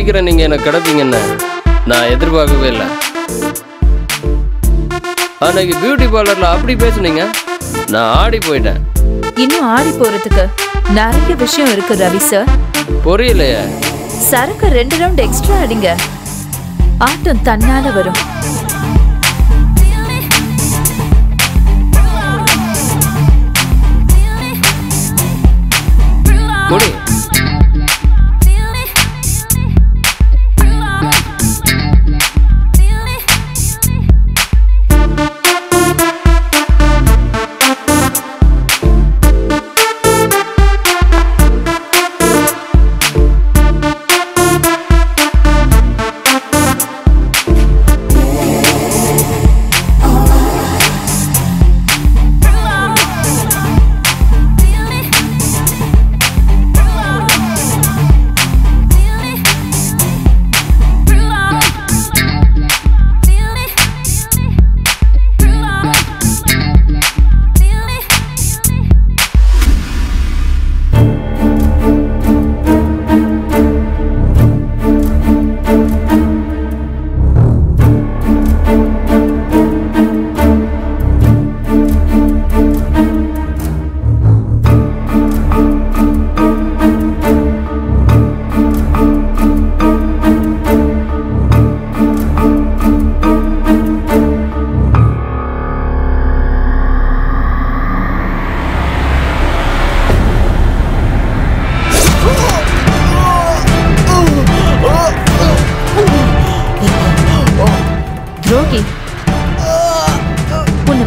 சீக்கிரம் நீங்க என்ன கிடப்பீங்கன்னு நான் எதிர்பார்க்கவே இல்லை. அன்னைக்கு பியூட்டி பார்லர்ல அப்படி பேசுனீங்க, நான் ஆடி போயிட்டேன். இன்னும் ஆடி போறதுக்கு நிறைய விஷயம் இருக்கு ரவி சார். புரியலையே. சரக்கு 2 ரவுண்ட் எக்ஸ்ட்ரா அடிங்க, ஆட்டம் தன்னால வரும். குடி.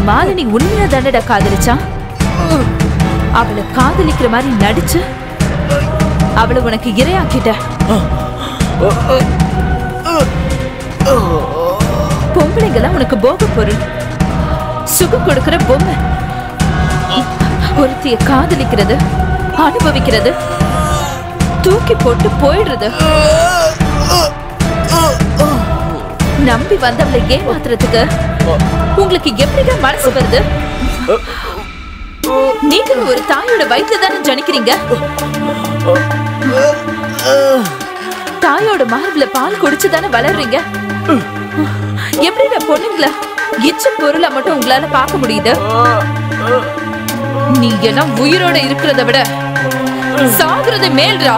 மாலினி உண்மையா தண்டட காதலிச்சா? அவளை காதலிக்கிற மாதிரி நடிச்சு அவளை உனக்கு இரையாக்கிட்ட. பொம்பளைங்கள உனக்கு போக பொருள், சுகம் கொடுக்கிற பொம்மை. ஒருத்திய காதலிக்கிறது, அனுபவிக்கிறது, தூக்கி போட்டு போயிடுறது. நம்பி வந்தவளை ஏமாத்துறதுக்கு உங்களுக்கு எப்படிங்க மனசு வருது? நீங்க ஒரு தாயோட வயிற்று தானே ஜனிக்கிறீங்க. தாயோட மார்புல பால் குடிச்சுதானே வளர்றீங்க. எப்படி பொண்ணுங்கள இச்ச பொருளை மட்டும் உங்களால பார்க்க முடியுது? நீ எல்லாம் உயிரோட இருக்கிறத விட சாகுறது மேல்ரா.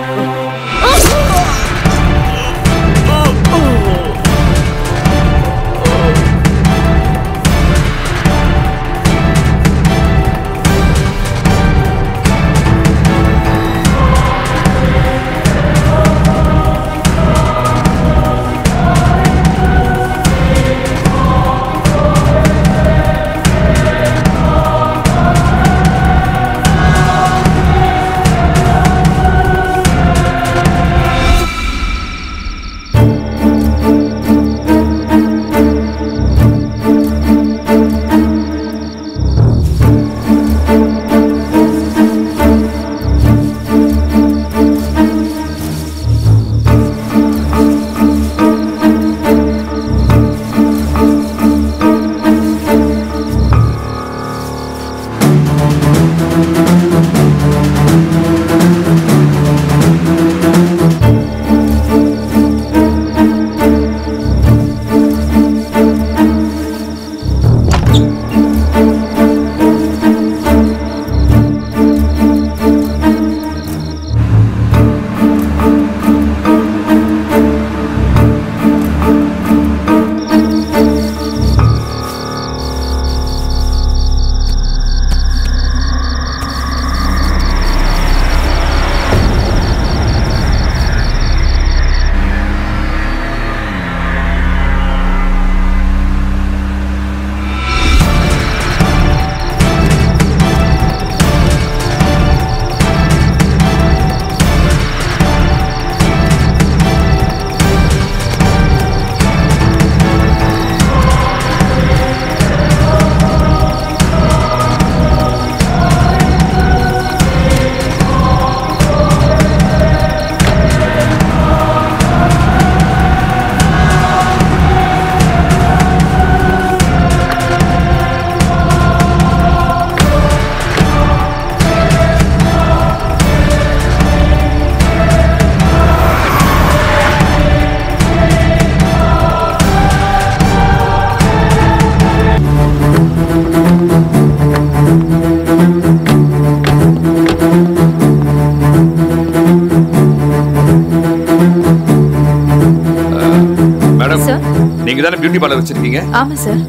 நீங்க தானே பியூட்டி பார்லர் வச்சிருக்கீங்க? ஆமா சார்.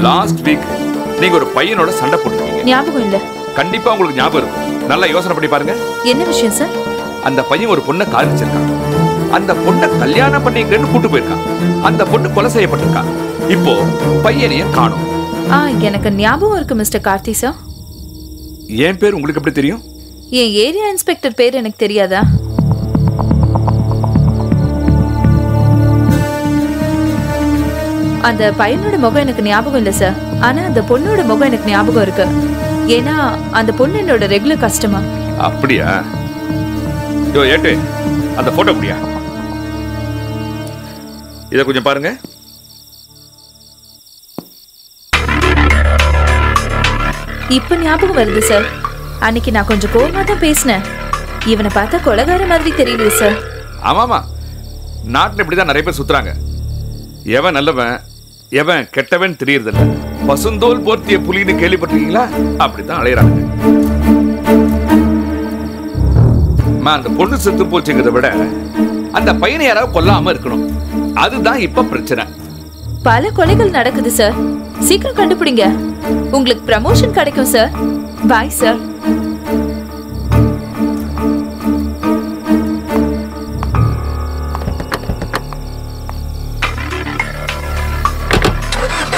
லாஸ்ட் வீக் நீங்க ஒரு பையனோட சண்டை போட்டுருக்கீங்க. ஞாபகம் இல்ல. கண்டிப்பா உங்களுக்கு ஞாபகம் இருக்கும். நல்லா யோசனை பண்ணி பாருங்க. என்ன விஷயம் சார்? அந்த பையன் ஒரு பொண்ணை காதலிச்சிருக்கான். அந்த பொண்ணை கல்யாணம் பண்ணிக்கிறேன்னு கூட்டு போயிருக்கான். அந்த பொண்ணு கொலை செய்யப்பட்டிருக்கான். இப்போ பையனையும் காணோம். எனக்கு ஞாபகம் இருக்கு மிஸ்டர் கார்த்தி சார். என் பேர் உங்களுக்கு எப்படி தெரியும்? என் ஏரியா இன்ஸ்பெக்டர் பேர் எனக்கு தெரியாதா? அந்த பையனோட முகம் எனக்கு ஞாபகம் இல்ல சார். ஆனா அந்த பொண்ணோட முகம் எனக்கு ஞாபகம் இருக்கு. ஏன்னா அந்த பொண்ணு என்னோட ரெகுலர் கஸ்டமர். அப்படியா? யோ ஏட்டு, அந்த போட்டோ அப்படியா? இத கொஞ்சம் பாருங்க. இப்ப ஞாபகம் வருது சார். அன்னைக்கு நான் கொஞ்சம் கோவமா தான் பேசினேன். இவனை பார்த்தா கொலைகார மாதிரி தெரியலையே சார். ஆமாமா, நாட்டுல இப்படிதான் நிறைய பேர் சுத்துறாங்க. எவன் நல்லவன் எவன் கெட்டவன் தெரியறதில்ல. பசுந்தோல் போர்த்திய புலின்னு கேள்விப்பட்டிருக்கீங்களா? அப்படித்தான் அலையறாங்க. அந்த பொண்ணு செத்து போச்சுங்கிறத விட அந்த பையனை யாராவது கொல்லாம இருக்கணும். அதுதான் இப்ப பிரச்சனை. பல கொலைகள் நடக்குது சார். சீக்கிரம் கண்டுபிடிங்க. உங்களுக்கு ப்ரமோஷன் கிடைக்கும் சார். Bye sir.